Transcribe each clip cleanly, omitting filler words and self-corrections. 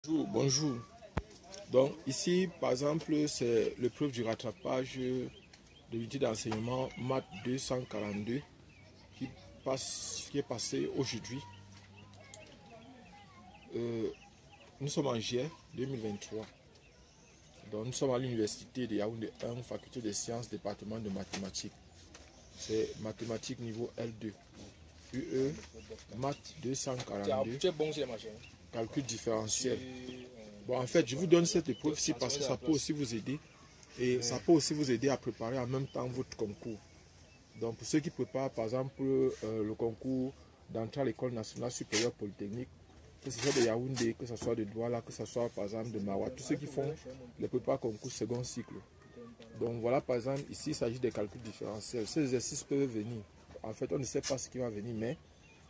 Bonjour, bonjour. Donc ici, par exemple, c'est l'épreuve du rattrapage de l'unité d'enseignement maths 242 qui est passé aujourd'hui. Nous sommes en juillet 2023. Donc nous sommes à l'université de Yaoundé 1, faculté des sciences, département de mathématiques. C'est mathématiques niveau L2. UE, maths 242, calcul différentiel. Bon, en fait, je vous donne cette épreuve-ci parce que ça peut aussi vous aider. Et ça peut aussi vous aider à préparer en même temps votre concours. Donc, pour ceux qui préparent, par exemple, le concours d'entrée à l'école nationale supérieure polytechnique, que ce soit de Yaoundé, que ce soit de Douala, que ce soit, par exemple, de Mawa, tous ceux qui font les prépas concours second cycle. Donc, voilà, par exemple, ici, il s'agit des calculs différentiels. Ces exercices peuvent venir. En fait, on ne sait pas ce qui va venir, mais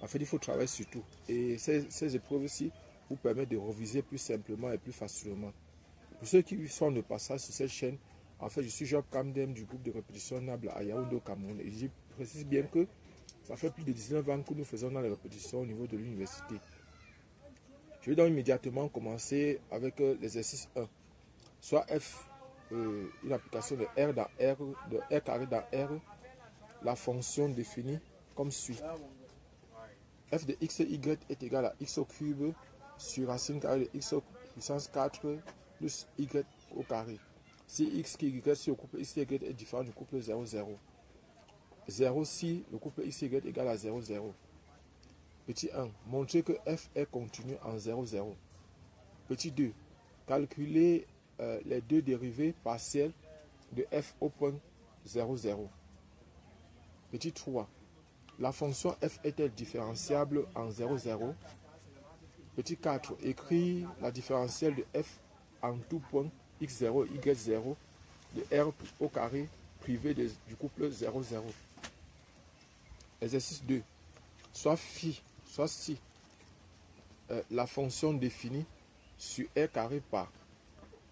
en fait, il faut travailler sur tout. Et ces épreuves-ci vous permettent de réviser plus simplement et plus facilement. Pour ceux qui sont de passage sur cette chaîne, en fait, je suis Job Kamdem du groupe de répétition Nable à Yaoundé au Cameroun. Et je précise bien que ça fait plus de 19 ans que nous faisons dans les répétitions au niveau de l'université. Je vais donc immédiatement commencer avec l'exercice 1. Soit F, une application de R dans R, de R carré dans R, la fonction définie comme suit. F de x, y est égal à x au cube sur racine carrée de x puissance 4 plus y au carré. Si x qui y sur le couple x, y est différent du couple 0, 0. 0 si le couple x, y est égal à 0, 0. Petit 1. Montrer que f est continu en 0, 0. Petit 2. Calculer les deux dérivées partielles de f au point 0, 0. Petit 3. La fonction f est-elle différenciable en 0, 0? Petit 4. Écrit la différentielle de f en tout point x0, y0 de r au carré privé du couple 0, 0. Exercice 2. Soit phi, soit si la fonction définie sur r carré par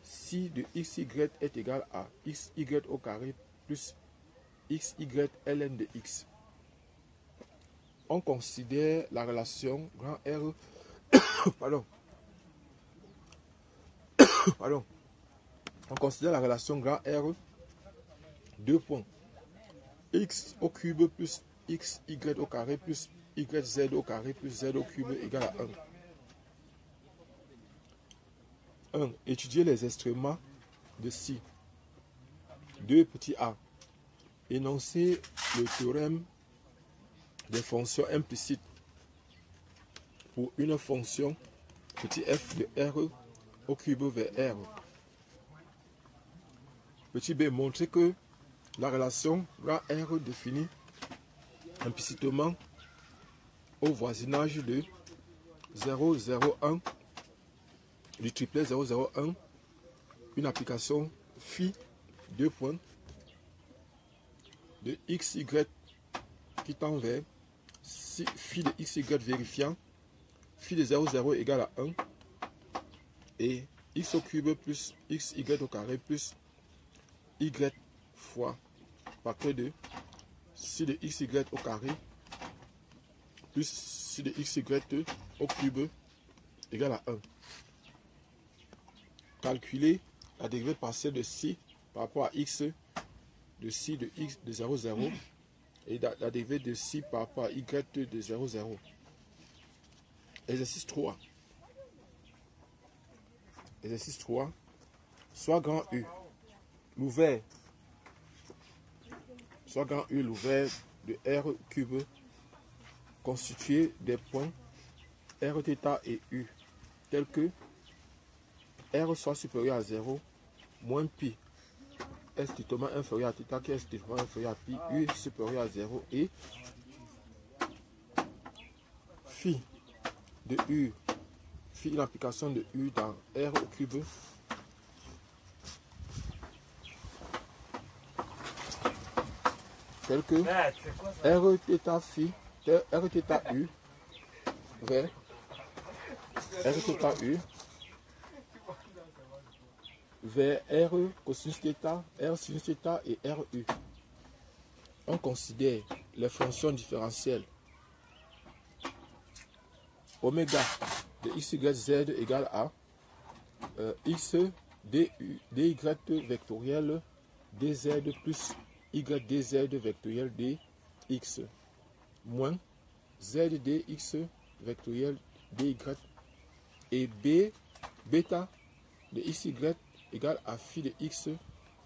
si de xy est égal à xy au carré plus xy ln de x. On considère la relation grand R On considère la relation grand R 2 points x au cube plus xy au carré plus yz au carré plus z au cube égale à 1. 1. Étudier les extrémats de si. 2. Petit a. Énoncer le théorème des fonctions implicites pour une fonction petit f de R au cube vers R. Petit b. Montrer que la relation grand R définit implicitement au voisinage de 0, 0, 1 du triplet 0, 0, 1 une application phi 2 points de xy qui tend vers phi de xy vérifiant phi de 0, 0 égale à 1 et x au cube plus xy au carré plus y fois facteur de si de xy au carré plus si de xy au cube égale à 1. Calculer la dérivée partielle de si par rapport à x de si de x de 0, 0 et la dérivée de si par rapport à y de 0, 0. Exercice 3. Exercice 3. Soit grand U, l'ouvert de R cube constitué des points Rθ et U, tels que R soit supérieur à 0, moins pi est strictement inférieur à θ qui est strictement inférieur à pi, U supérieur à 0 et phi de U, phi une application de U dans R au cube tel que Rθ phi, Rθ U vers Rθ U vers R cosinus θ, R sinus θ et RU. On considère les fonctions différentielles oméga de xyz égale à x dy vectoriel dz plus y dz vectoriel dx moins z dx vectoriel dy et b bêta de xy égale à phi de x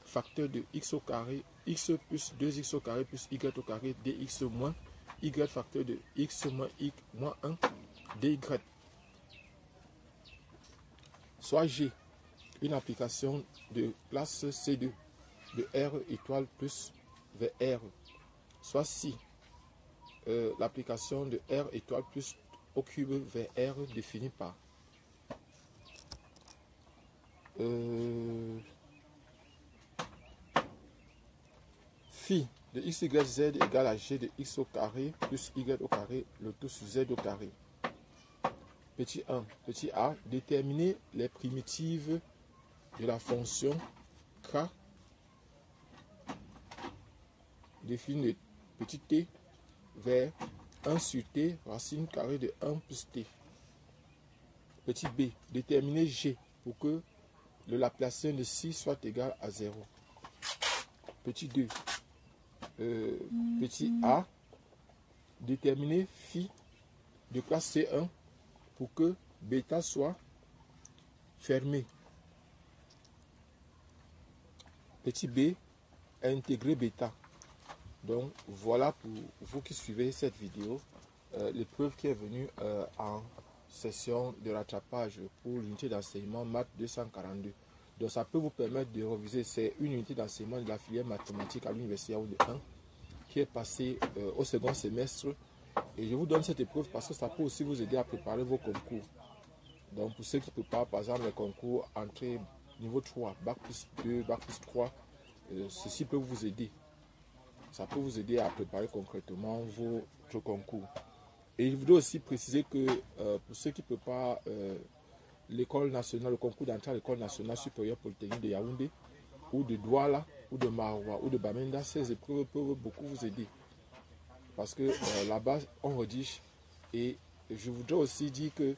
facteur de x au carré, x plus 2x au carré plus y au carré dx moins y facteur de x moins y moins 1 dy. Soit G, une application de classe C2 de R étoile plus VR. Soit si l'application de R étoile plus au cube VR définie par phi de x, y, z égale à g de x au carré plus y au carré, le tout sur z au carré. Petit 1. Petit a, déterminer les primitives de la fonction k définir le petit t vers 1 sur t racine carrée de 1 plus t. Petit b, déterminer g pour que le Laplacien de 6 soit égal à 0. Petit 2. Petit a, déterminer phi de classe C1 pour que bêta soit fermé. Petit b, intégrer bêta. Donc voilà pour vous qui suivez cette vidéo, l'épreuve qui est venue en session de rattrapage pour l'unité d'enseignement maths 242. Donc ça peut vous permettre de réviser. C'est une unité d'enseignement de la filière mathématique à l'université Yaoundé 1 qui est passée au second semestre. Et je vous donne cette épreuve parce que ça peut aussi vous aider à préparer vos concours. Donc pour ceux qui préparent par exemple les concours entrée niveau 3, bac plus 2, bac plus 3, ceci peut vous aider. Ça peut vous aider à préparer concrètement votre concours. Et je voudrais aussi préciser que pour ceux qui préparent l'école nationale, le concours d'entrée à l'école nationale supérieure polytechnique de Yaoundé, ou de Douala, ou de Maroua, ou de Bamenda, ces épreuves peuvent beaucoup vous aider. Parce que là-bas, on rédige. Et je voudrais aussi dire que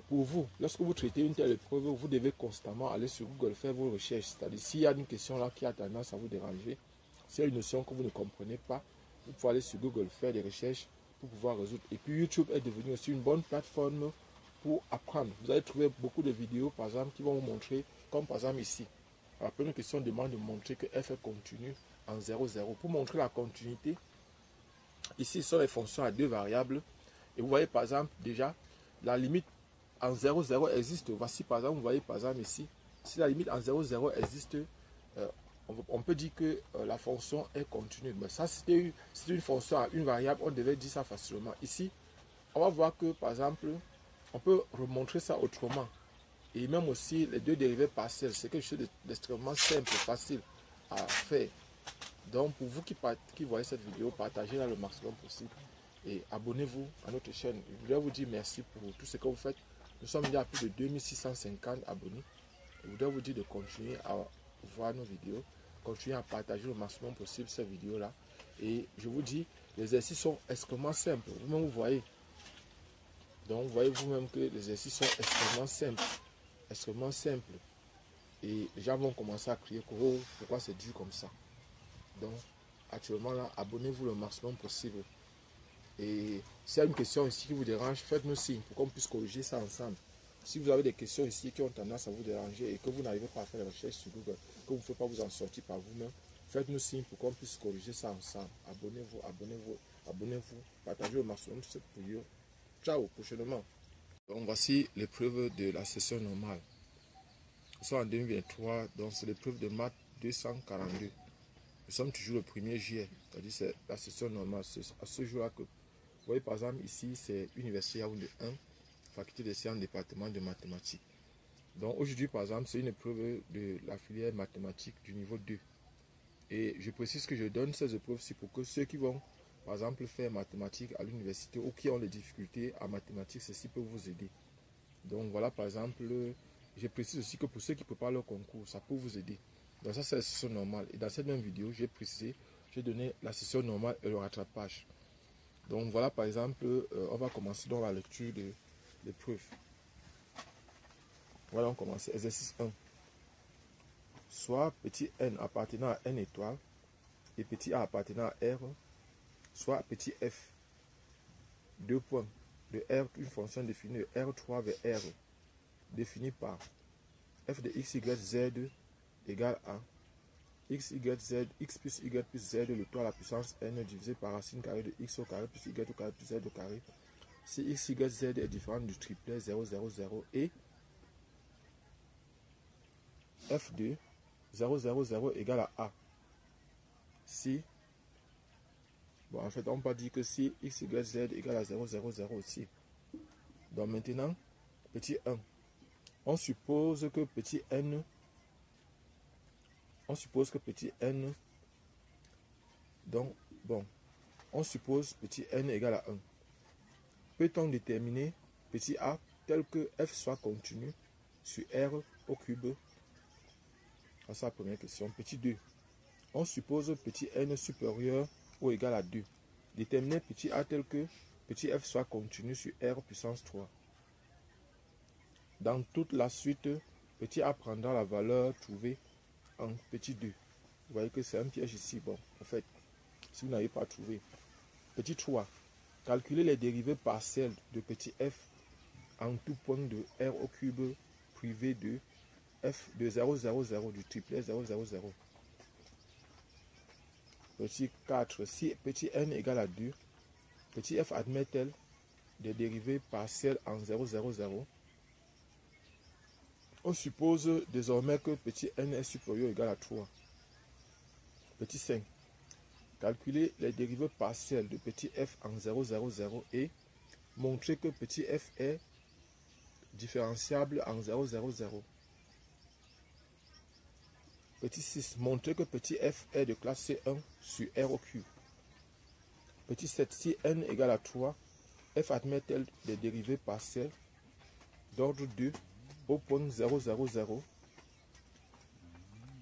pour vous, lorsque vous traitez une telle épreuve, vous devez constamment aller sur Google faire vos recherches. C'est-à-dire, s'il y a une question là qui a tendance à vous déranger, s'il y a une notion que vous ne comprenez pas, vous pouvez aller sur Google faire des recherches pour pouvoir résoudre. Et puis YouTube est devenu aussi une bonne plateforme pour apprendre. Vous allez trouver beaucoup de vidéos, par exemple, qui vont vous montrer, comme par exemple ici. La première question demande de montrer que f est continu en 0, 0. Pour montrer la continuité, ici sont les fonctions à deux variables. Et vous voyez par exemple déjà, la limite en 0, 0 existe. Voici par exemple, vous voyez par exemple ici, si la limite en 0, 0 existe, on peut dire que la fonction est continue. Mais ça, c'était une fonction à une variable, on devait dire ça facilement. Ici, on va voir que, par exemple, on peut remontrer ça autrement. Et même aussi, les deux dérivés partiels, c'est quelque chose d'extrêmement simple, facile à faire. Donc, pour vous qui voyez cette vidéo, partagez-la le maximum possible. Et abonnez-vous à notre chaîne. Je voudrais vous dire merci pour tout ce que vous faites. Nous sommes déjà à plus de 2650 abonnés. Je voudrais vous dire de continuer à voir nos vidéos. Continuez à partager le maximum possible ces vidéos-là. Et je vous dis, les exercices sont extrêmement simples. Vous-même, vous voyez. Donc, vous voyez vous-même que les exercices sont extrêmement simples. Extrêmement simples. Et les gens vont commencer à crier que, oh, pourquoi c'est dur comme ça. Donc, actuellement, là, abonnez-vous le maximum possible. Et s'il y a une question ici qui vous dérange, faites-nous signe pour qu'on puisse corriger ça ensemble. Si vous avez des questions ici qui ont tendance à vous déranger et que vous n'arrivez pas à faire les recherches sur Google, que vous ne pouvez pas vous en sortir par vous-même, faites-nous signe pour qu'on puisse corriger ça ensemble. Abonnez-vous, abonnez-vous, abonnez-vous, partagez au maximum cette vidéo. Ciao, prochainement. Donc voici l'épreuve de la session normale. Nous sommes en 2023, donc c'est l'épreuve de maths 242. Nous sommes toujours le 1er juillet, c'est-à-dire c'est la session normale. À ce jour-là que, vous voyez par exemple ici, c'est Université Yaoundé 1, faculté des sciences, département de mathématiques. Donc aujourd'hui par exemple, c'est une épreuve de la filière mathématique du niveau 2. Et je précise que je donne ces épreuves-ci pour que ceux qui vont par exemple faire mathématiques à l'université ou qui ont des difficultés en mathématiques, ceci peut vous aider. Donc voilà par exemple, je précise aussi que pour ceux qui préparent leur concours, ça peut vous aider. Donc ça c'est la session normale. Et dans cette même vidéo, j'ai précisé, j'ai donné la session normale et le rattrapage. Donc voilà par exemple, on va commencer dans la lecture de l'épreuve. Voilà, on commence. Exercice 1. Soit petit n appartenant à n étoile et petit a appartenant à R, soit petit f, 2 points, de R, une fonction définie de R3 vers R, définie par f de x, y, z égale à x, y, z, x plus y plus z, le tout à la puissance n divisé par racine carrée de x au carré plus y au carré plus z au carré. Si x, y, z est différent du triplet 0, 0, 0 et f de 0, 0, 0 égale à a. Si, bon en fait on peut dire que si x, y, z égale à 0, 0, 0 aussi. Donc maintenant, petit 1, on suppose que petit n, donc bon, on suppose petit n égale à 1. Peut-on déterminer petit a tel que f soit continu sur R au cube? C'est la première question. Petit 2. On suppose petit n supérieur ou égal à 2. Déterminer petit a tel que petit f soit continu sur R puissance 3. Dans toute la suite, petit a prendra la valeur trouvée en petit 2. Vous voyez que c'est un piège ici. Bon, en fait, si vous n'avez pas trouvé. Petit 3. Calculer les dérivées partielles de petit f en tout point de R au cube privé de f de 0, 0, 0 du triplet 0, 0, 0. Petit 4. Si petit n égale à 2, petit f admet-elle des dérivées partielles en 0, 0, 0? On suppose désormais que petit n est supérieur ou égal à 3. Petit 5. Calculer les dérivées partielles de petit f en 0, 0, 0 et montrer que petit f est différenciable en 0, 0, 0. Petit 6. Montrer que petit f est de classe C1 sur R au cube. Petit 7. Si n égale à 3, f admet-elle des dérivées partielles d'ordre 2 au point 0, 0, 0.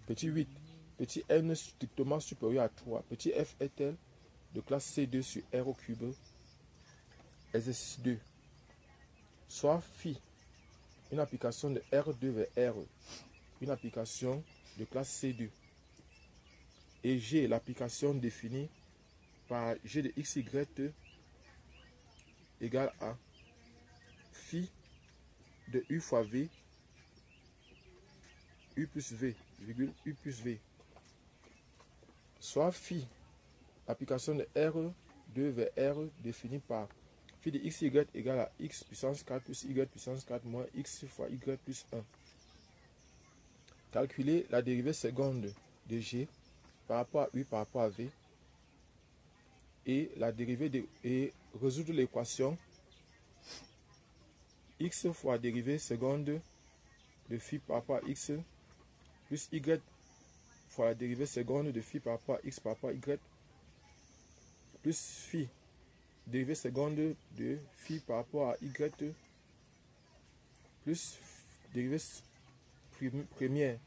Petit 8. Petit n strictement supérieur à 3. Petit f est-elle de classe C2 sur R au cube? Exercice 2. Soit phi, une application de R2 vers R, une application de classe C2. Et G, l'application définie par G de XY égale à phi de U fois V, U plus V, virgule U plus V. Soit phi, l'application de R2 vers R définie par phi de XY égale à X puissance 4 plus Y puissance 4 moins X fois Y plus 1. Calculer la dérivée seconde de G par rapport à U par rapport à V et la dérivée de, et résoudre l'équation X fois dérivée seconde de phi par rapport à X plus Y fois la dérivée seconde de phi par rapport à X par rapport à Y plus phi dérivée seconde de phi par rapport à Y plus dérivée première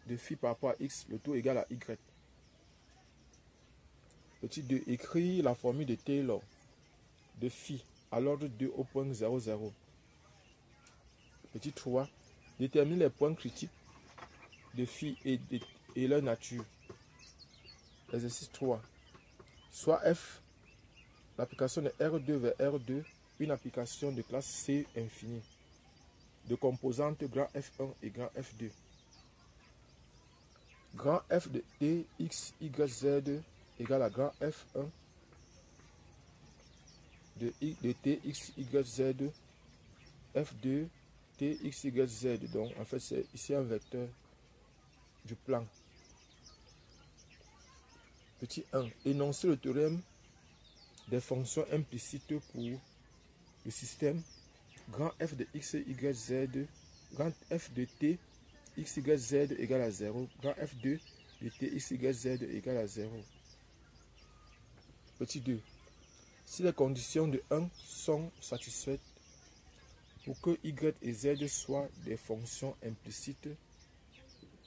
de phi par rapport à X, le tout égal à Y. Petit 2. Écrire la formule de Taylor de phi à l'ordre 2 au point 0, 0. Petit 3. Déterminer les points critiques de phi et leur nature. Exercice 3. Soit f, l'application de R2 vers R2, une application de classe C infinie, de composantes grand F1 et grand F2. Grand F de T, X, Y, Z égale à grand F1 de T, X, Y, Z, F2, T, X, Y, Z. Donc, en fait, c'est ici un vecteur du plan. Petit 1. Énoncer le théorème des fonctions implicites pour le système grand F de X, Y, Z, grand F de T, X, Y, Z égale à 0, grand F2 de T, X, Y, Z égale à 0. Petit 2. Si les conditions de 1 sont satisfaites, pour que Y et Z soient des fonctions implicites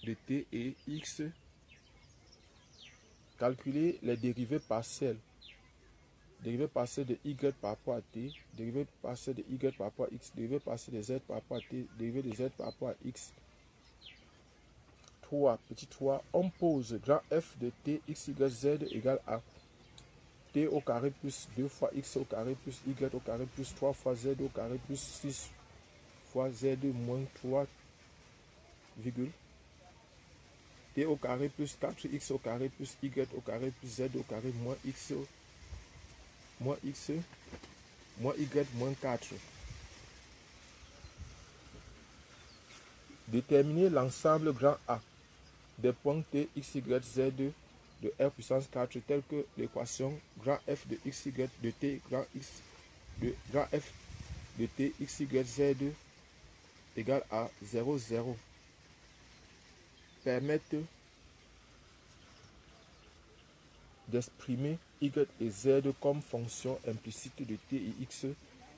de T et X, calculer les dérivées partielles dérivé partiel de y par rapport à t, dérivé partiel de y par rapport à x, dérivé partiel de z par rapport à t, dérivé de z par rapport à x. 3, petit 3, on pose grand f de t, x, y, z égale à t au carré plus 2 fois x au carré plus y au carré plus 3 fois z au carré plus 6 fois z moins 3, virgule. T au carré plus 4x au carré plus y au carré plus z au carré moins x moins y moins 4. Déterminer l'ensemble grand A des points t, x, y, z de r puissance 4 tels que l'équation grand f de x, y, de t, grand f de t, x, y, z égale à 0, 0. Permettent d'exprimer y et z comme fonction implicite de t et x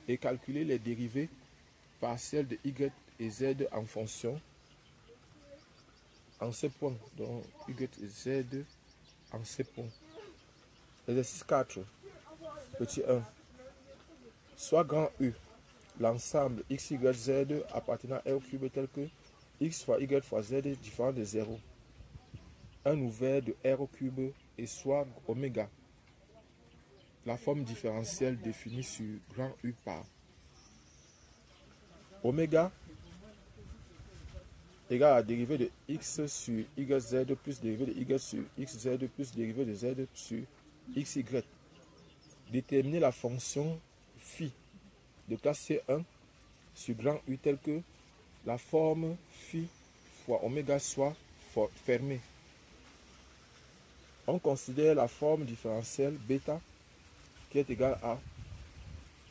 et calculer les dérivées partielles de y et z en fonction en ces points. Donc y et z en ces points. Exercice 4. Petit 1. Soit grand U l'ensemble x, y, z appartenant à R au cube tel que x fois y fois z différent de 0. Un ouvert de R au cube et soit oméga. La forme différentielle définie sur grand U par oméga égale à la dérivée de x sur yz plus dérivée de y sur xz plus dérivée de z sur xy. Déterminer la fonction phi de classe C1 sur grand U telle que la forme phi fois oméga soit fermée. On considère la forme différentielle bêta qui est égale à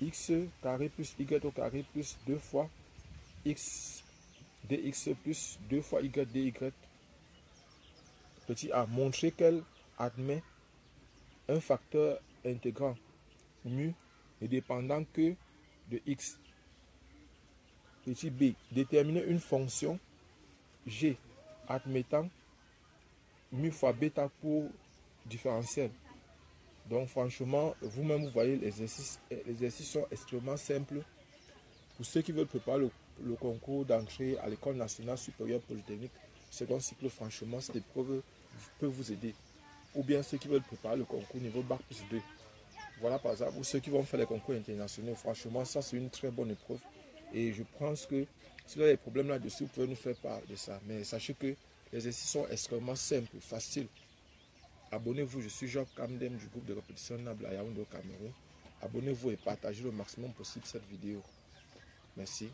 x carré plus y au carré plus 2 fois x dx plus 2 fois y dy. Petit a, montrer qu'elle admet un facteur intégrant mu ne dépendant que de x. Petit b, déterminer une fonction g admettant mu fois bêta pour différentiel. Donc franchement, vous-même vous voyez les exercices sont extrêmement simples. Pour ceux qui veulent préparer le concours d'entrée à l'École nationale supérieure polytechnique, second cycle, franchement, cette épreuve peut vous aider. Ou bien ceux qui veulent préparer le concours niveau Bac plus 2. Voilà par exemple, ou ceux qui vont faire les concours internationaux, franchement, ça c'est une très bonne épreuve. Et je pense que si vous avez des problèmes là-dessus, vous pouvez nous faire part de ça. Mais sachez que les exercices sont extrêmement simples, faciles. Abonnez-vous, je suis Jacques Kamdem du groupe de répétition Nable à Yaoundé au Cameroun. Abonnez-vous et partagez le maximum possible cette vidéo. Merci.